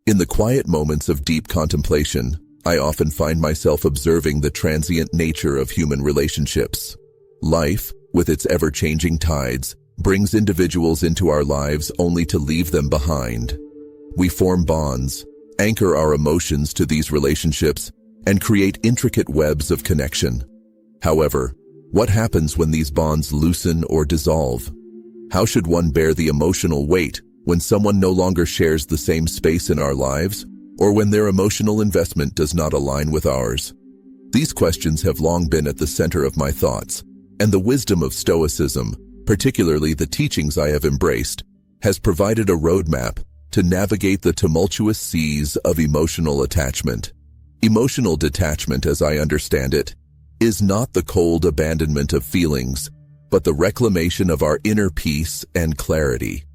In the quiet moments of deep contemplation, I often find myself observing the transient nature of human relationships. Life, with its ever-changing tides, brings individuals into our lives only to leave them behind. We form bonds, anchor our emotions to these relationships, and create intricate webs of connection. However, what happens when these bonds loosen or dissolve? How should one bear the emotional weight when someone no longer shares the same space in our lives, or when their emotional investment does not align with ours? These questions have long been at the center of my thoughts, and the wisdom of Stoicism, particularly the teachings I have embraced, has provided a roadmap to navigate the tumultuous seas of emotional attachment. Emotional detachment, as I understand it, is not the cold abandonment of feelings, but the reclamation of our inner peace and clarity.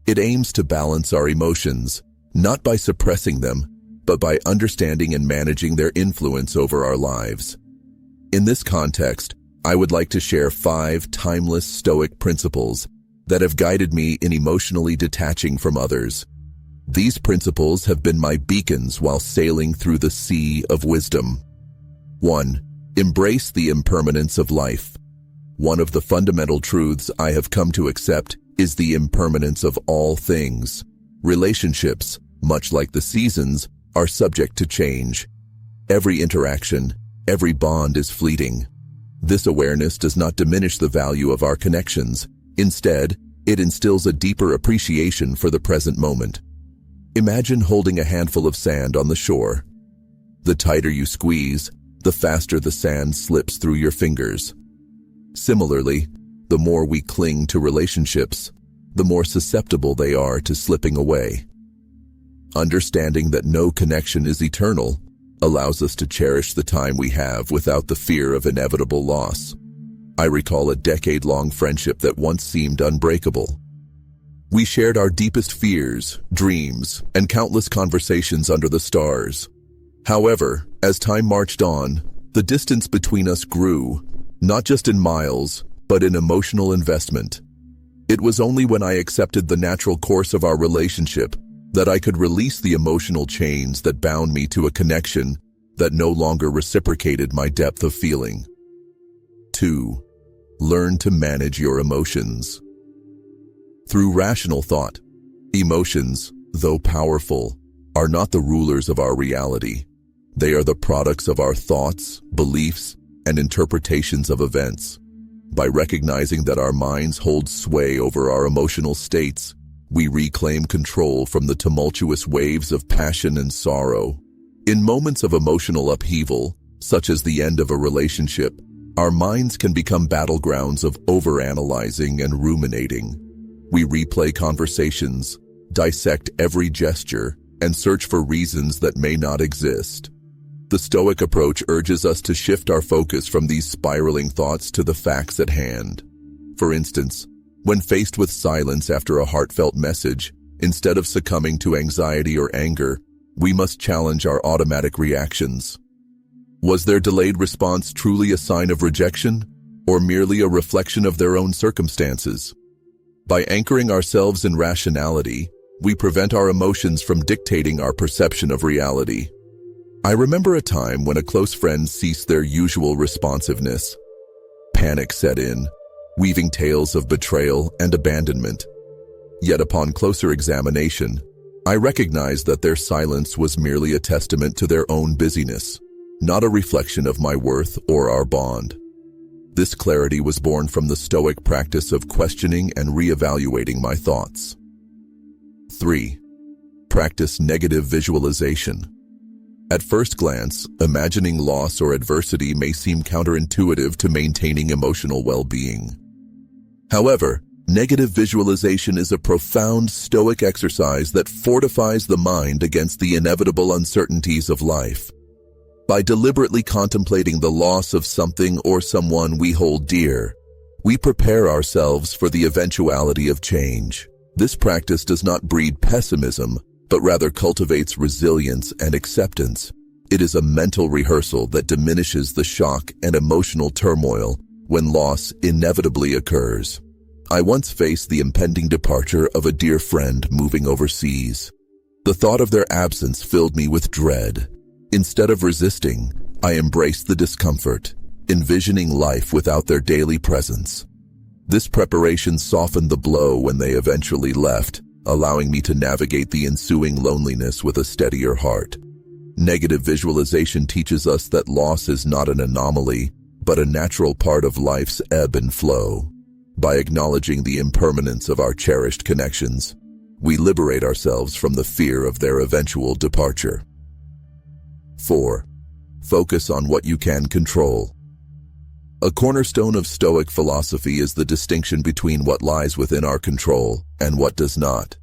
It aims to balance our emotions, not by suppressing them, but by understanding and managing their influence over our lives. In this context, I would like to share 5 timeless Stoic principles that have guided me in emotionally detaching from others. These principles have been my beacons while sailing through the sea of wisdom. 1. Embrace the impermanence of life. One of the fundamental truths I have come to accept is the impermanence of all things. Relationships, much like the seasons, are subject to change. Every interaction, every bond is fleeting. This awareness does not diminish the value of our connections. Instead, it instills a deeper appreciation for the present moment. Imagine holding a handful of sand on the shore. The tighter you squeeze, the faster the sand slips through your fingers. Similarly, the more we cling to relationships, the more susceptible they are to slipping away. Understanding that no connection is eternal allows us to cherish the time we have without the fear of inevitable loss. I recall a decade-long friendship that once seemed unbreakable. We shared our deepest fears, dreams, and countless conversations under the stars. However, as time marched on, the distance between us grew, not just in miles, but in emotional investment. It was only when I accepted the natural course of our relationship that I could release the emotional chains that bound me to a connection that no longer reciprocated my depth of feeling. 2. Learn to manage your emotions. Through rational thought, emotions, though powerful, are not the rulers of our reality. They are the products of our thoughts, beliefs, and interpretations of events. By recognizing that our minds hold sway over our emotional states, we reclaim control from the tumultuous waves of passion and sorrow. In moments of emotional upheaval, such as the end of a relationship, our minds can become battlegrounds of overanalyzing and ruminating. We replay conversations, dissect every gesture, and search for reasons that may not exist. The Stoic approach urges us to shift our focus from these spiraling thoughts to the facts at hand. For instance, when faced with silence after a heartfelt message, instead of succumbing to anxiety or anger, we must challenge our automatic reactions. Was their delayed response truly a sign of rejection, or merely a reflection of their own circumstances? By anchoring ourselves in rationality, we prevent our emotions from dictating our perception of reality. I remember a time when a close friend ceased their usual responsiveness. Panic set in, weaving tales of betrayal and abandonment. Yet upon closer examination, I recognized that their silence was merely a testament to their own busyness, not a reflection of my worth or our bond. This clarity was born from the Stoic practice of questioning and reevaluating my thoughts. 3. Practice negative visualization. At first glance, imagining loss or adversity may seem counterintuitive to maintaining emotional well-being. However, negative visualization is a profound Stoic exercise that fortifies the mind against the inevitable uncertainties of life. By deliberately contemplating the loss of something or someone we hold dear, we prepare ourselves for the eventuality of change. This practice does not breed pessimism, but rather cultivates resilience and acceptance. It is a mental rehearsal that diminishes the shock and emotional turmoil when loss inevitably occurs. I once faced the impending departure of a dear friend moving overseas. The thought of their absence filled me with dread. Instead of resisting, I embraced the discomfort, envisioning life without their daily presence. This preparation softened the blow when they eventually left, allowing me to navigate the ensuing loneliness with a steadier heart. Negative visualization teaches us that loss is not an anomaly, but a natural part of life's ebb and flow. By acknowledging the impermanence of our cherished connections, we liberate ourselves from the fear of their eventual departure. 4. Focus on what you can control. A cornerstone of Stoic philosophy is the distinction between what lies within our control and what does not.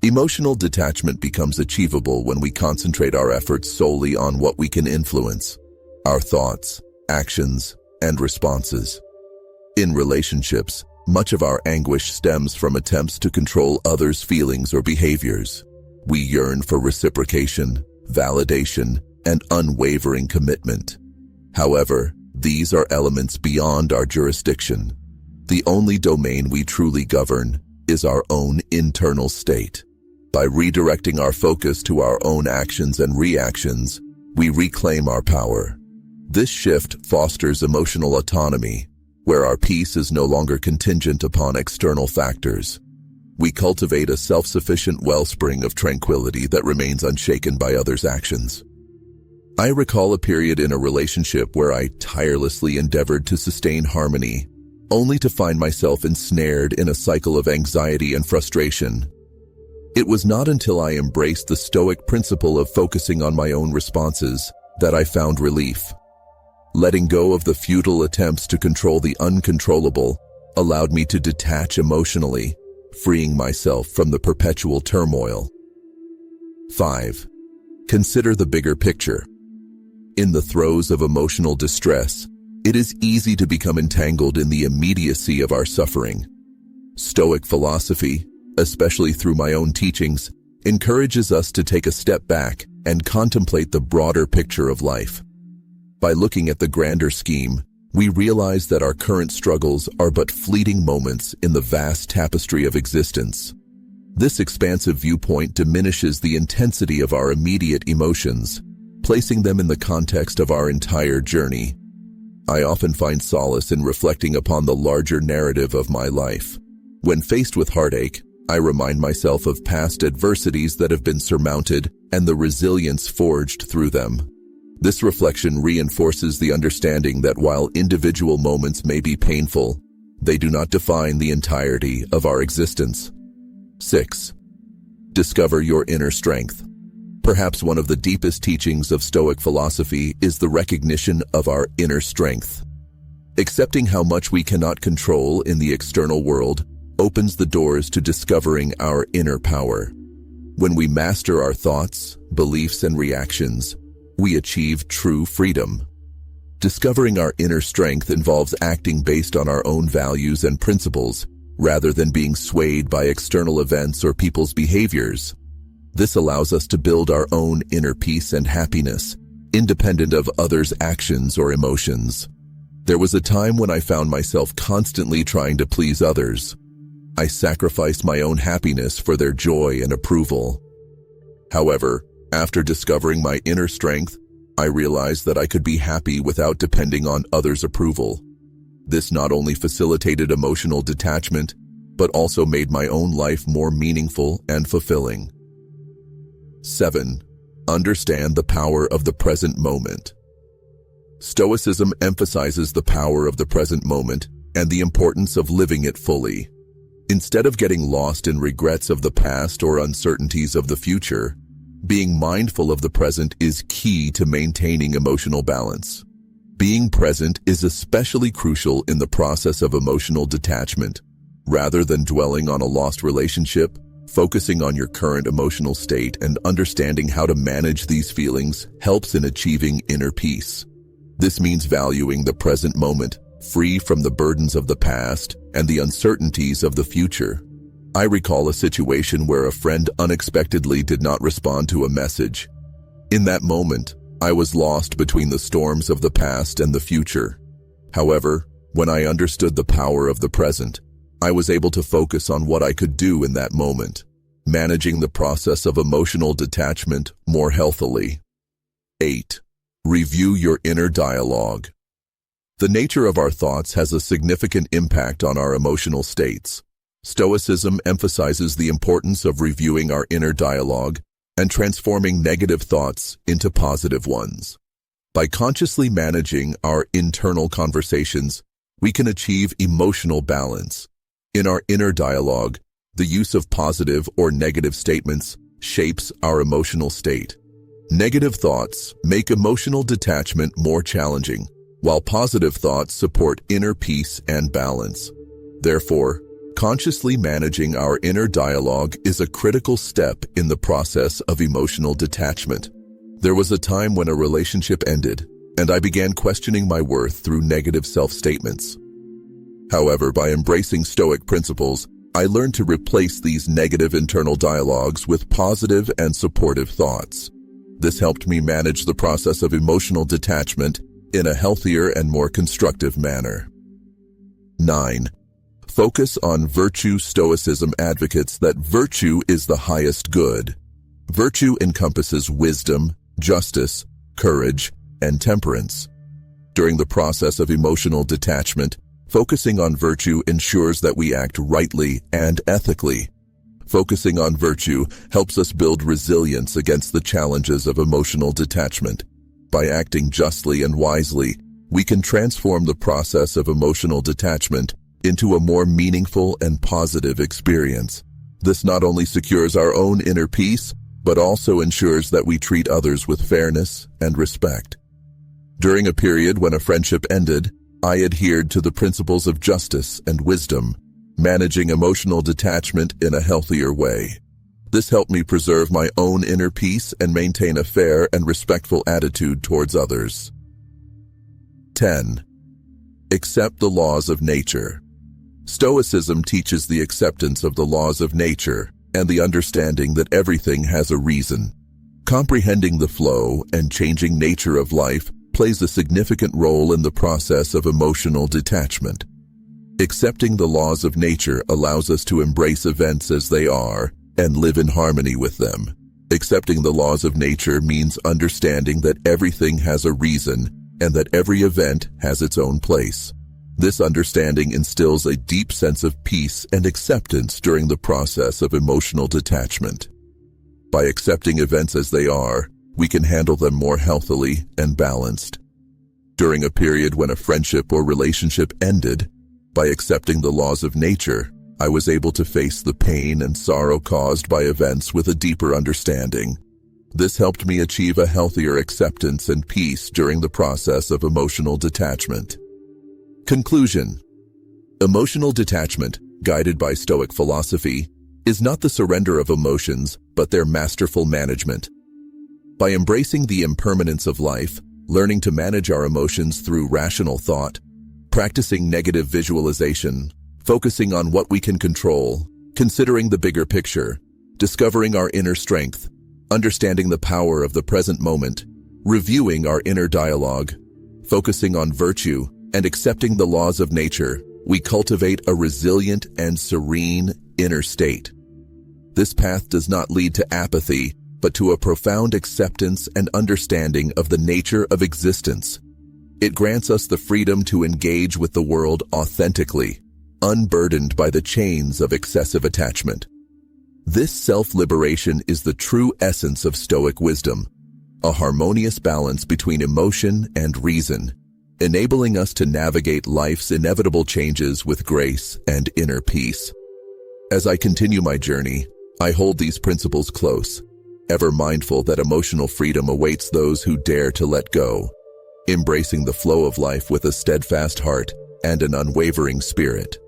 Emotional detachment becomes achievable when we concentrate our efforts solely on what we can influence: our thoughts, actions, and responses. In relationships, much of our anguish stems from attempts to control others' feelings or behaviors. We yearn for reciprocation, validation, and unwavering commitment. However, these are elements beyond our jurisdiction. The only domain we truly govern is our own internal state. By redirecting our focus to our own actions and reactions, we reclaim our power. This shift fosters emotional autonomy, where our peace is no longer contingent upon external factors. We cultivate a self-sufficient wellspring of tranquility that remains unshaken by others' actions. I recall a period in a relationship where I tirelessly endeavored to sustain harmony, only to find myself ensnared in a cycle of anxiety and frustration. It was not until I embraced the Stoic principle of focusing on my own responses that I found relief. Letting go of the futile attempts to control the uncontrollable allowed me to detach emotionally, freeing myself from the perpetual turmoil. 5. Consider the bigger picture. In the throes of emotional distress, it is easy to become entangled in the immediacy of our suffering. Stoic philosophy, especially through my own teachings, encourages us to take a step back and contemplate the broader picture of life. By looking at the grander scheme, we realize that our current struggles are but fleeting moments in the vast tapestry of existence. This expansive viewpoint diminishes the intensity of our immediate emotions, placing them in the context of our entire journey. I often find solace in reflecting upon the larger narrative of my life. When faced with heartache, I remind myself of past adversities that have been surmounted and the resilience forged through them. This reflection reinforces the understanding that while individual moments may be painful, they do not define the entirety of our existence. 6. Discover your inner strength. Perhaps one of the deepest teachings of Stoic philosophy is the recognition of our inner strength. Accepting how much we cannot control in the external world opens the doors to discovering our inner power. When we master our thoughts, beliefs, and reactions, we achieve true freedom. Discovering our inner strength involves acting based on our own values and principles, rather than being swayed by external events or people's behaviors. This allows us to build our own inner peace and happiness, independent of others' actions or emotions. There was a time when I found myself constantly trying to please others. I sacrificed my own happiness for their joy and approval. However, after discovering my inner strength, I realized that I could be happy without depending on others' approval. This not only facilitated emotional detachment, but also made my own life more meaningful and fulfilling. 7. Understand the power of the present moment. Stoicism emphasizes the power of the present moment and the importance of living it fully. Instead of getting lost in regrets of the past or uncertainties of the future, being mindful of the present is key to maintaining emotional balance. Being present is especially crucial in the process of emotional detachment. Rather than dwelling on a lost relationship, focusing on your current emotional state and understanding how to manage these feelings helps in achieving inner peace. This means valuing the present moment, free from the burdens of the past and the uncertainties of the future. I recall a situation where a friend unexpectedly did not respond to a message. In that moment, I was lost between the storms of the past and the future. However, when I understood the power of the present, I was able to focus on what I could do in that moment. managing the process of emotional detachment more healthily. 8. Review your inner dialogue. The nature of our thoughts has a significant impact on our emotional states. Stoicism emphasizes the importance of reviewing our inner dialogue and transforming negative thoughts into positive ones. By consciously managing our internal conversations, we can achieve emotional balance. In our inner dialogue, the use of positive or negative statements shapes our emotional state. Negative thoughts make emotional detachment more challenging, while positive thoughts support inner peace and balance. Therefore, consciously managing our inner dialogue is a critical step in the process of emotional detachment. There was a time when a relationship ended, and I began questioning my worth through negative self-statements. However, by embracing Stoic principles, I learned to replace these negative internal dialogues with positive and supportive thoughts. This helped me manage the process of emotional detachment in a healthier and more constructive manner. 9. Focus on virtue. Stoicism advocates that virtue is the highest good. Virtue encompasses wisdom, justice, courage, and temperance. During the process of emotional detachment, focusing on virtue ensures that we act rightly and ethically. Focusing on virtue helps us build resilience against the challenges of emotional detachment. By acting justly and wisely, we can transform the process of emotional detachment into a more meaningful and positive experience. This not only secures our own inner peace, but also ensures that we treat others with fairness and respect. During a period when a friendship ended, I adhered to the principles of justice and wisdom, managing emotional detachment in a healthier way. This helped me preserve my own inner peace and maintain a fair and respectful attitude towards others. 10. Accept the laws of nature. Stoicism teaches the acceptance of the laws of nature and the understanding that everything has a reason. Comprehending the flow and changing nature of life plays a significant role in the process of emotional detachment. Accepting the laws of nature allows us to embrace events as they are and live in harmony with them. Accepting the laws of nature means understanding that everything has a reason and that every event has its own place. This understanding instills a deep sense of peace and acceptance during the process of emotional detachment. By accepting events as they are, we can handle them more healthily and balanced. During a period when a friendship or relationship ended, by accepting the laws of nature, I was able to face the pain and sorrow caused by events with a deeper understanding. This helped me achieve a healthier acceptance and peace during the process of emotional detachment. Conclusion. Emotional detachment, guided by Stoic philosophy, is not the surrender of emotions, but their masterful management. By embracing the impermanence of life, learning to manage our emotions through rational thought, practicing negative visualization, focusing on what we can control, considering the bigger picture, discovering our inner strength, understanding the power of the present moment, reviewing our inner dialogue, focusing on virtue, and accepting the laws of nature, we cultivate a resilient and serene inner state. This path does not lead to apathy, but to a profound acceptance and understanding of the nature of existence. It grants us the freedom to engage with the world authentically, unburdened by the chains of excessive attachment. This self-liberation is the true essence of Stoic wisdom, a harmonious balance between emotion and reason, enabling us to navigate life's inevitable changes with grace and inner peace. As I continue my journey, I hold these principles close, ever mindful that emotional freedom awaits those who dare to let go, embracing the flow of life with a steadfast heart and an unwavering spirit.